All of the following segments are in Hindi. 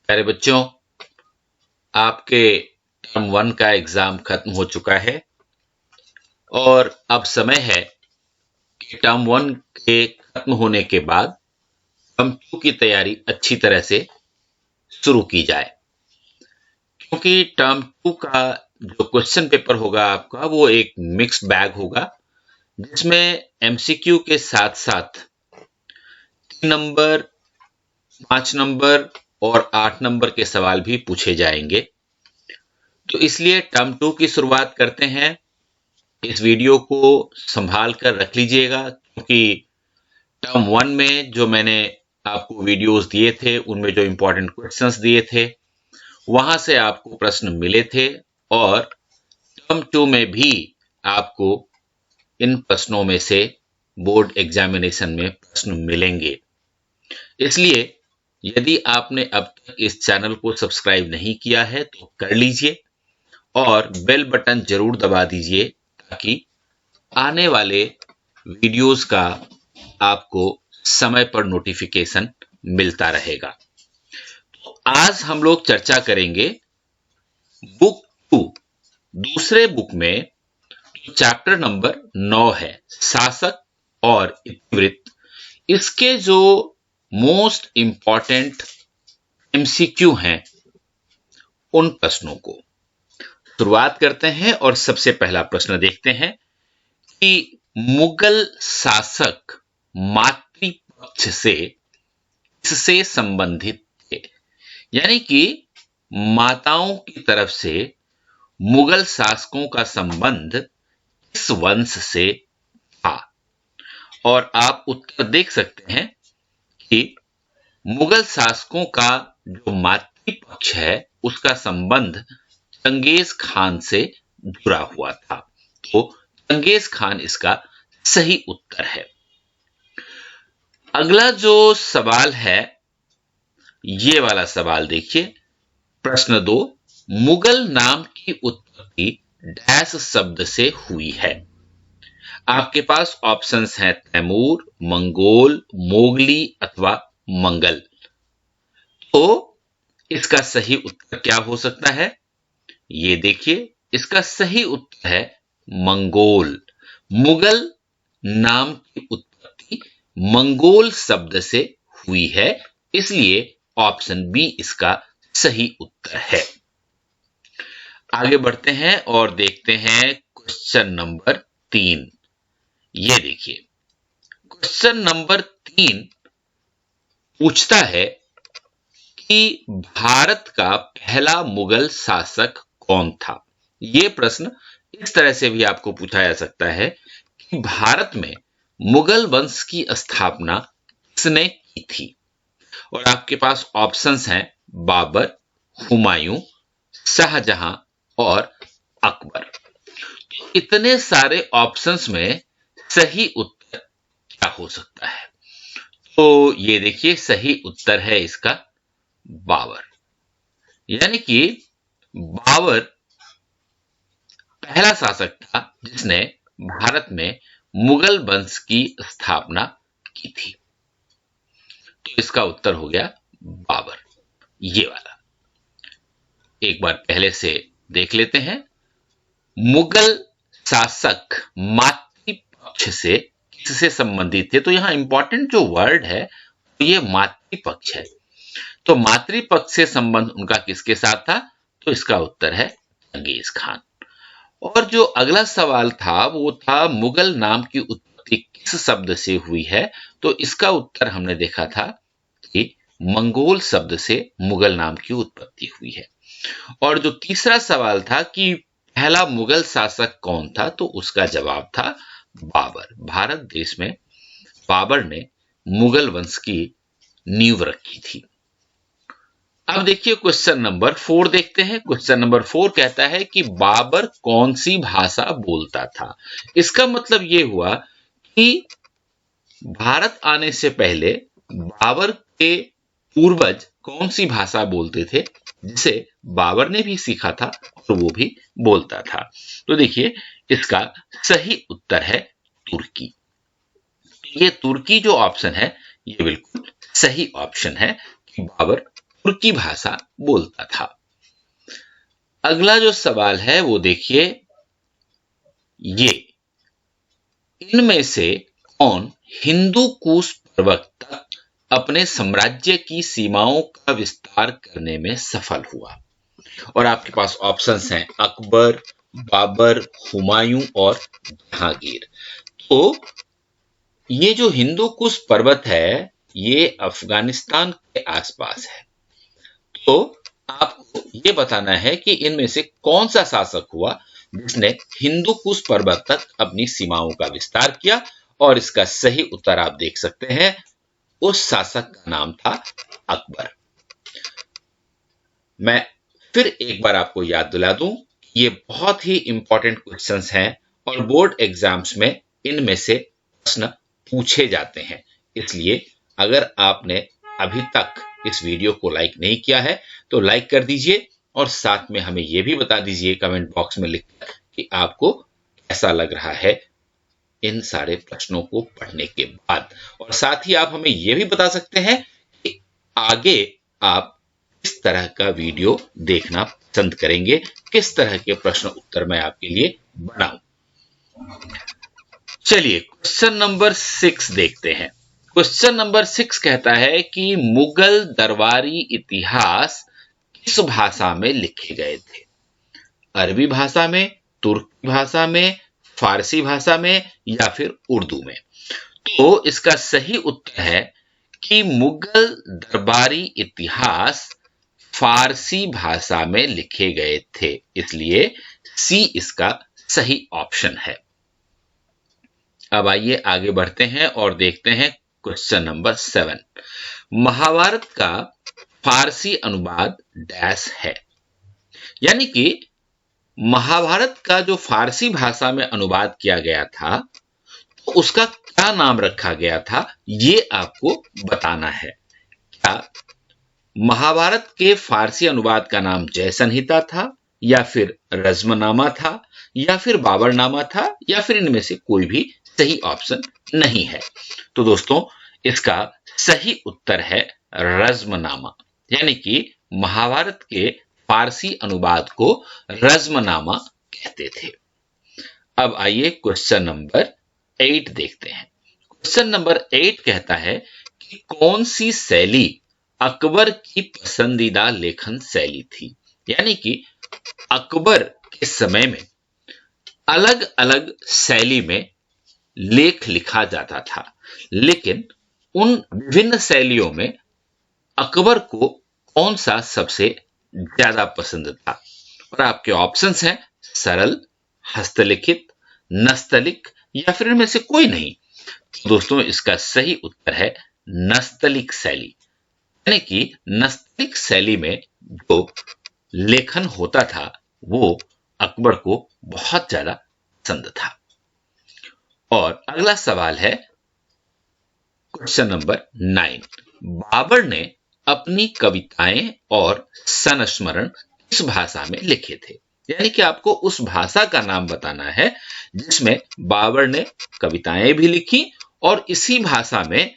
प्यारे बच्चों, आपके टर्म 1 का एग्जाम खत्म हो चुका है और अब समय है कि टर्म 1 के खत्म होने के बाद टर्म 2 की तैयारी अच्छी तरह से शुरू की जाए, क्योंकि टर्म 2 का जो क्वेश्चन पेपर होगा आपका वो एक मिक्स्ड बैग होगा, जिसमें एमसीक्यू के साथ साथ 3 नंबर, 5 नंबर और 8 नंबर के सवाल भी पूछे जाएंगे। तो इसलिए टर्म 2 की शुरुआत करते हैं। इस वीडियो को संभाल कर रख लीजिएगा, क्योंकि टर्म 1 में जो मैंने आपको वीडियोस दिए थे, उनमें जो इंपॉर्टेंट क्वेश्चंस दिए थे, वहां से आपको प्रश्न मिले थे और टर्म 2 में भी आपको इन प्रश्नों में से बोर्ड एग्जामिनेशन में प्रश्न मिलेंगे। इसलिए यदि आपने अब तक इस चैनल को सब्सक्राइब नहीं किया है तो कर लीजिए और बेल बटन जरूर दबा दीजिए, ताकि आने वाले वीडियोस का आपको समय पर नोटिफिकेशन मिलता रहेगा। तो आज हम लोग चर्चा करेंगे बुक 2, दूसरे बुक में चैप्टर नंबर 9 है, शासक और इतिवृत्त। इसके जो मोस्ट इंपॉर्टेंट एमसीक्यू हैं, उन प्रश्नों को शुरुआत करते हैं और सबसे पहला प्रश्न देखते हैं कि मुगल शासक मातृपक्ष से किससे संबंधित थे। यानी कि माताओं की तरफ से मुगल शासकों का संबंध किस वंश से था। और आप उत्तर देख सकते हैं कि मुगल शासकों का जो मातृपक्ष है उसका संबंध चंगेज खान से जुड़ा हुआ था। तो चंगेज खान इसका सही उत्तर है। अगला जो सवाल है, ये वाला सवाल देखिए, प्रश्न 2, मुगल नाम की उत्पत्ति डैश शब्द से हुई है। आपके पास ऑप्शंस हैं तैमूर, मंगोल, मोगली अथवा मंगल। तो इसका सही उत्तर क्या हो सकता है? ये देखिए, इसका सही उत्तर है मंगोल। मुगल नाम की उत्पत्ति मंगोल शब्द से हुई है, इसलिए ऑप्शन बी इसका सही उत्तर है। आगे बढ़ते हैं और देखते हैं क्वेश्चन नंबर 3। ये देखिए, क्वेश्चन नंबर 3 पूछता है कि भारत का पहला मुगल शासक कौन था। यह प्रश्न इस तरह से भी आपको पूछा जा सकता है कि भारत में मुगल वंश की स्थापना किसने की थी। और आपके पास ऑप्शंस हैं बाबर, हुमायूं, शाहजहां और अकबर। इतने सारे ऑप्शंस में सही उत्तर क्या हो सकता है? तो ये देखिए, सही उत्तर है इसका बाबर। यानी कि बाबर पहला शासक था जिसने भारत में मुगल वंश की स्थापना की थी। तो इसका उत्तर हो गया बाबर, ये वाला। एक बार पहले से देख लेते हैं। मुगल शासक मातृपक्ष से किससे संबंधित थे। तो यहां इंपॉर्टेंट जो वर्ड है ये मातृपक्ष है। तो मातृपक्ष से संबंध उनका किसके साथ था? तो इसका उत्तर है चंगेज खान। और जो अगला सवाल था वो था मुगल नाम की उत्पत्ति किस शब्द से हुई है। तो इसका उत्तर हमने देखा था कि मंगोल शब्द से मुगल नाम की उत्पत्ति हुई है। और जो तीसरा सवाल था कि पहला मुगल शासक कौन था, तो उसका जवाब था बाबर। भारत देश में बाबर ने मुगल वंश की नींव रखी थी। अब देखिए क्वेश्चन नंबर 4 देखते हैं। क्वेश्चन नंबर 4 कहता है कि बाबर कौन सी भाषा बोलता था। इसका मतलब यह हुआ कि भारत आने से पहले बाबर के पूर्वज कौन सी भाषा बोलते थे, जिसे बाबर ने भी सीखा था और वो भी बोलता था। तो देखिए, इसका सही उत्तर है तुर्की। ये तुर्की जो ऑप्शन है ये बिल्कुल सही ऑप्शन है कि बाबर तुर्की भाषा बोलता था। अगला जो सवाल है वो देखिए, ये इनमें से कौन हिंदू कुश पर्वत तक अपने साम्राज्य की सीमाओं का विस्तार करने में सफल हुआ? और आपके पास ऑप्शंस हैं अकबर, बाबर, हुमायूं और जहांगीर। तो ये जो हिंदू कुश पर्वत है ये अफगानिस्तान के आसपास है। तो आपको ये बताना है कि इनमें से कौन सा शासक हुआ जिसने हिंदू कुश पर्वत तक अपनी सीमाओं का विस्तार किया। और इसका सही उत्तर आप देख सकते हैं, उस शासक का नाम था अकबर। मैं फिर एक बार आपको याद दिला दूं, ये बहुत ही इंपॉर्टेंट क्वेश्चंस हैं और बोर्ड एग्जाम्स में इनमें से प्रश्न पूछे जाते हैं। इसलिए अगर आपने अभी तक इस वीडियो को लाइक नहीं किया है तो लाइक कर दीजिए और साथ में हमें यह भी बता दीजिए कमेंट बॉक्स में लिखकर कि आपको कैसा लग रहा है इन सारे प्रश्नों को पढ़ने के बाद। और साथ ही आप हमें यह भी बता सकते हैं कि आगे आप किस तरह का वीडियो देखना पसंद करेंगे, किस तरह के प्रश्न उत्तर मैं आपके लिए बनाऊं। चलिए क्वेश्चन नंबर 6 देखते हैं। क्वेश्चन नंबर 6 कहता है कि मुगल दरबारी इतिहास किस भाषा में लिखे गए थे? अरबी भाषा में, तुर्की भाषा में, फारसी भाषा में या फिर उर्दू में? तो इसका सही उत्तर है कि मुगल दरबारी इतिहास फारसी भाषा में लिखे गए थे। इसलिए सी इसका सही ऑप्शन है। अब आइए आगे बढ़ते हैं और देखते हैं क्वेश्चन नंबर 7। महाभारत का फारसी अनुवाद डैश है। यानी कि महाभारत का जो फारसी भाषा में अनुवाद किया गया था तो उसका क्या नाम रखा गया था ये आपको बताना है। क्या महाभारत के फारसी अनुवाद का नाम जय संहिता था या फिर रज्मनामा था या फिर बाबरनामा था या फिर इनमें से कोई भी सही ऑप्शन नहीं है? तो दोस्तों इसका सही उत्तर है रज्मनामा। यानी कि महाभारत के फारसी अनुवाद को रज्मनामा कहते थे। अब आइए क्वेश्चन नंबर 8 देखते हैं। क्वेश्चन नंबर 8 कहता है कि कौन सी शैली अकबर की पसंदीदा लेखन शैली थी? यानी कि अकबर के समय में अलग अलग शैली में लेख लिखा जाता था, लेकिन उन विभिन्न शैलियों में अकबर को कौन सा सबसे ज्यादा पसंद था? और आपके ऑप्शंस हैं सरल, हस्तलिखित, नस्तलिक या फिर इनमें से कोई नहीं। तो दोस्तों इसका सही उत्तर है नस्तलिक शैली। यानी कि नस्तलिक शैली में जो लेखन होता था वो अकबर को बहुत ज्यादा पसंद था। और अगला सवाल है क्वेश्चन नंबर 9। बाबर ने अपनी कविताएं और संस्मरण किस भाषा में लिखे थे? यानी कि आपको उस भाषा का नाम बताना है जिसमें बाबर ने कविताएं भी लिखी और इसी भाषा में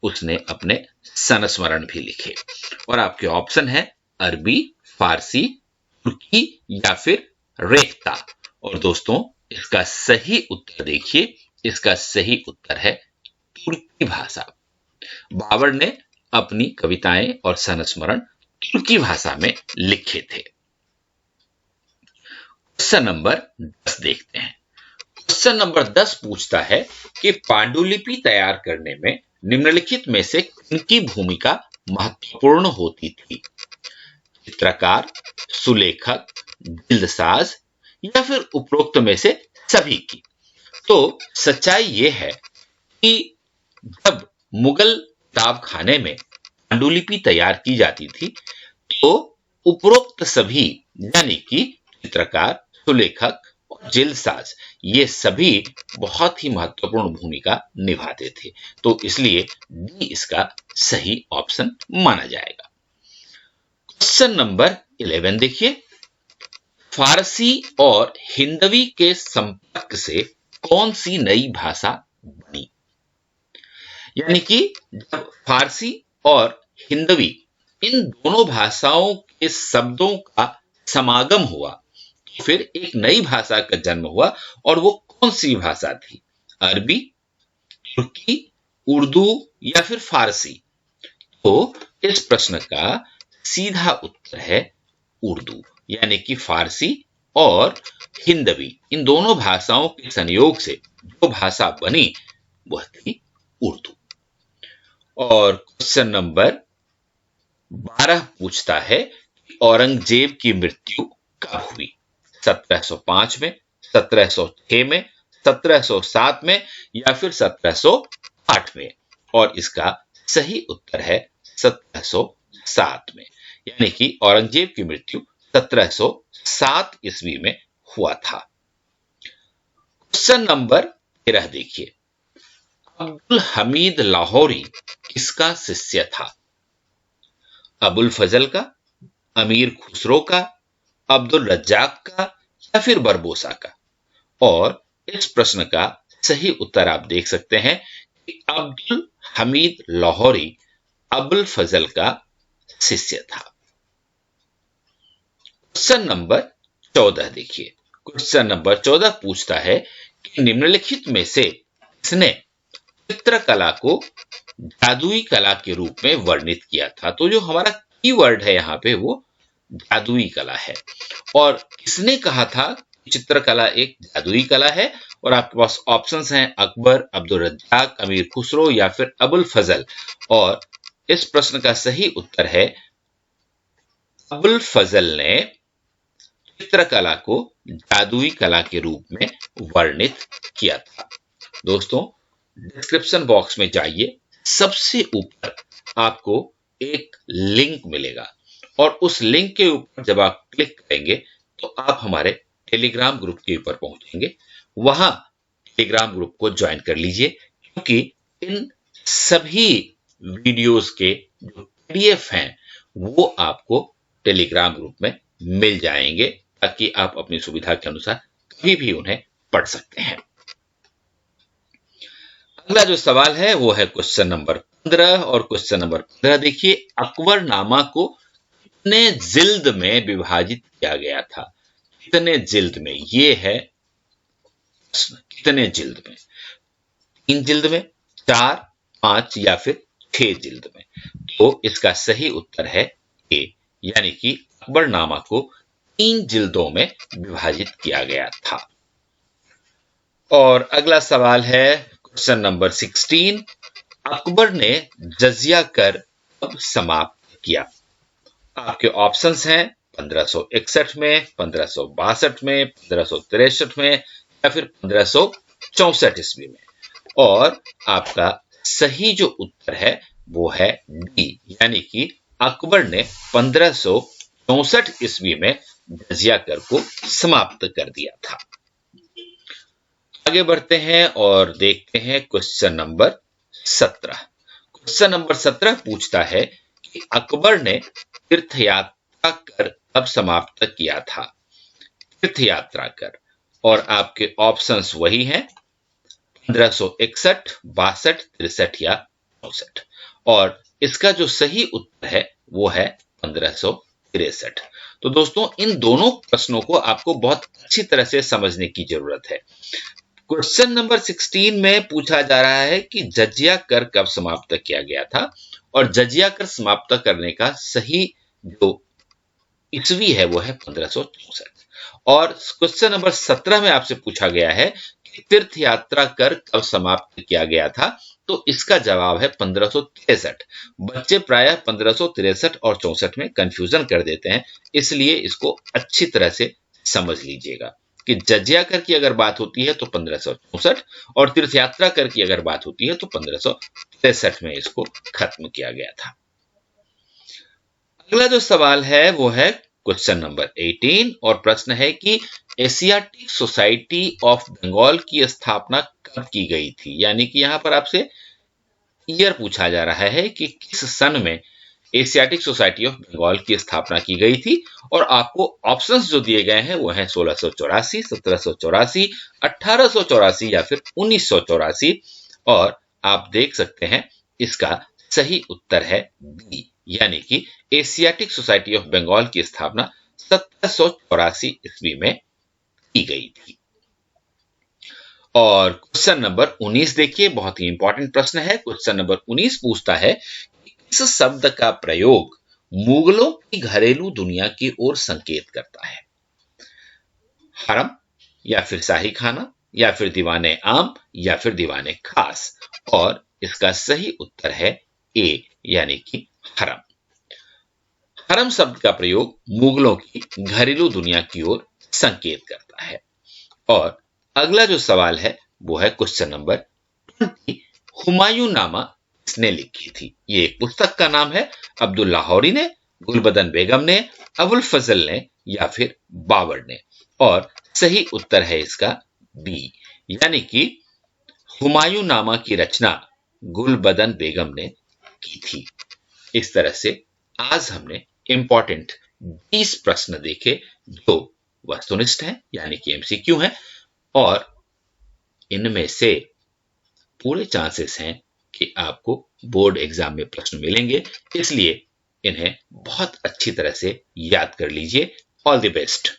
उसने अपने संस्मरण भी लिखे। और आपके ऑप्शन है अरबी, फारसी, तुर्की या फिर रेख्ता। और दोस्तों इसका सही उत्तर देखिए, इसका सही उत्तर है तुर्की भाषा। बाबर ने अपनी कविताएं और संस्मरण तुर्की भाषा में लिखे थे। क्वेश्चन नंबर 10 देखते हैं। क्वेश्चन नंबर 10 पूछता है कि पांडुलिपि तैयार करने में निम्नलिखित में से किनकी भूमिका महत्वपूर्ण होती थी? चित्रकार, सुलेखक, जिल्दसाज या फिर उपरोक्त में से सभी की? तो सच्चाई यह है कि जब मुगल किताब खाने में पांडुलिपि तैयार की जाती थी तो उपरोक्त सभी यानी कि चित्रकार, सुलेखक और जिल्दसाज ये सभी बहुत ही महत्वपूर्ण भूमिका निभाते थे। तो इसलिए डी इसका सही ऑप्शन माना जाएगा। क्वेश्चन नंबर 11 देखिए। फारसी और हिंदवी के संपर्क से कौन सी नई भाषा बनी? यानी कि जब फारसी और हिंदवी इन दोनों भाषाओं के शब्दों का समागम हुआ तो फिर एक नई भाषा का जन्म हुआ, और वो कौन सी भाषा थी? अरबी, तुर्की, उर्दू या फिर फारसी? तो इस प्रश्न का सीधा उत्तर है उर्दू, यानी कि फारसी और हिंदवी, इन दोनों भाषाओं के संयोग से जो भाषा बनी वह थी उर्दू। और क्वेश्चन नंबर 12 पूछता है कि औरंगजेब की मृत्यु कब हुई? 1705 में, 1706 में, 1707 में या फिर 1708 में? और इसका सही उत्तर है 1707 में, यानी कि औरंगजेब की मृत्यु 1707 ईस्वी में हुआ था। क्वेश्चन नंबर 13 देखिए, अब्दुल हमीद लाहौरी किसका शिष्य था? अबुल फजल का, अमीर खुसरो का, अब्दुल रज्जाक का या फिर बरबोसा का? और इस प्रश्न का सही उत्तर आप देख सकते हैं कि अब्दुल हमीद लाहौरी अबुल फजल का शिष्य था। क्वेश्चन नंबर 14 देखिए, क्वेश्चन नंबर 14 पूछता है कि निम्नलिखित में से किसने चित्रकला को जादुई कला के रूप में वर्णित किया था? तो जो हमारा कीवर्ड है यहाँ पे वो जादुई कला है। और किसने कहा था चित्रकला एक जादुई कला है? और आपके पास ऑप्शंस हैं अकबर, अब्दुल रज्जाक, अमीर खुसरो या फिर अबुल फजल। और इस प्रश्न का सही उत्तर है अबुल फजल ने चित्रकला को जादुई कला के रूप में वर्णित किया था। दोस्तों, डिस्क्रिप्शन बॉक्स में जाइए, सबसे ऊपर आपको एक लिंक मिलेगा और उस लिंक के ऊपर जब आप क्लिक करेंगे तो आप हमारे टेलीग्राम ग्रुप के ऊपर पहुंचेंगे। वहां टेलीग्राम ग्रुप को ज्वाइन कर लीजिए, क्योंकि इन सभी वीडियोस के जो पीडीएफ हैं वो आपको टेलीग्राम ग्रुप में मिल जाएंगे, ताकि आप अपनी सुविधा के अनुसार कभी भी उन्हें पढ़ सकते हैं। अगला जो सवाल है वो है क्वेश्चन नंबर 15। और क्वेश्चन नंबर 15 देखिए, अकबरनामा को कितने जिल्द में विभाजित किया गया था? कितने जिल्द में? ये है कितने जिल्द में? 3 जिल्द में, 4, 5 या फिर 6 जिल्द में? तो इसका सही उत्तर है ए, यानी कि अकबरनामा को 3 जिल्दों में विभाजित किया गया था। और अगला सवाल है क्वेश्चन नंबर 16, अकबर ने जजिया कर कब समाप्त किया? आपके ऑप्शंस हैं 1561 में, 1562 में, 1563 में या फिर 1564 ईस्वी में? और आपका सही जो उत्तर है वो है डी, यानी कि अकबर ने 1564 ईस्वी में जजिया कर को समाप्त कर दिया था। आगे बढ़ते हैं और देखते हैं क्वेश्चन नंबर 17। क्वेश्चन नंबर 17 पूछता है कि अकबर ने तीर्थ यात्रा कर कब समाप्त किया था? तीर्थ यात्रा कर, और आपके ऑप्शंस वही हैं 1561, 62, 63 या 64। और इसका जो सही उत्तर है वो है 1563। तो दोस्तों, इन दोनों प्रश्नों को आपको बहुत अच्छी तरह से समझने की जरूरत है। क्वेश्चन नंबर 16 में पूछा जा रहा है कि जजिया कर कब समाप्त किया गया था, और जजिया कर समाप्त करने का सही जो ईस्वी है वो है 1564। और क्वेश्चन नंबर 17 में आपसे पूछा गया है कि तीर्थ यात्रा कर कब समाप्त किया गया था, तो इसका जवाब है 1563। बच्चे प्रायः 1563 और 64 में कंफ्यूजन कर देते हैं, इसलिए इसको अच्छी तरह से समझ लीजिएगा कि जजिया कर की अगर बात होती है तो 1564, और तीर्थ यात्रा कर की अगर बात होती है तो 1563 में इसको खत्म किया गया था। अगला जो सवाल है वो है क्वेश्चन नंबर 18, और प्रश्न है कि एशियाटिक सोसाइटी ऑफ बंगाल की स्थापना कब की गई थी? यानी कि यहां पर आपसे ईयर पूछा जा रहा है कि किस सन में एशियाटिक सोसाइटी ऑफ बंगाल की स्थापना की गई थी। और आपको ऑप्शंस जो दिए गए हैं वो हैं 1684, 1784, 1884 या फिर 1984। और आप देख सकते हैं इसका सही उत्तर है बी, यानी कि एशियाटिक सोसाइटी ऑफ बंगाल की स्थापना 1784 ईस्वी में की गई थी। और क्वेश्चन नंबर 19 देखिए, बहुत ही इंपॉर्टेंट प्रश्न है। क्वेश्चन नंबर 19 पूछता है कि इस शब्द का प्रयोग मुगलों की घरेलू दुनिया की ओर संकेत करता है। हरम, या फिर शाही खाना, या फिर दीवाने आम, या फिर दीवाने खास। और इसका सही उत्तर है ए, यानी कि हरम। हरम शब्द का प्रयोग मुगलों की घरेलू दुनिया की ओर संकेत करता है। और अगला जो सवाल है वो है क्वेश्चन नंबर 20, हुमायूं नामा किसने लिखी थी? ये एक पुस्तक का नाम है। अब्दुल लाहौरी ने, गुलबदन बेगम ने, अबुल फजल ने, या फिर बाबर ने। और सही उत्तर है इसका बी, यानी कि हुमायूं नामा की रचना गुलबदन बेगम ने की थी। इस तरह से आज हमने इंपॉर्टेंट 20 प्रश्न देखे जो वस्तुनिष्ठ हैं, यानी कि एमसीक्यू हैं, और इनमें से पूरे चांसेस हैं कि आपको बोर्ड एग्जाम में प्रश्न मिलेंगे, इसलिए इन्हें बहुत अच्छी तरह से याद कर लीजिए। All the best.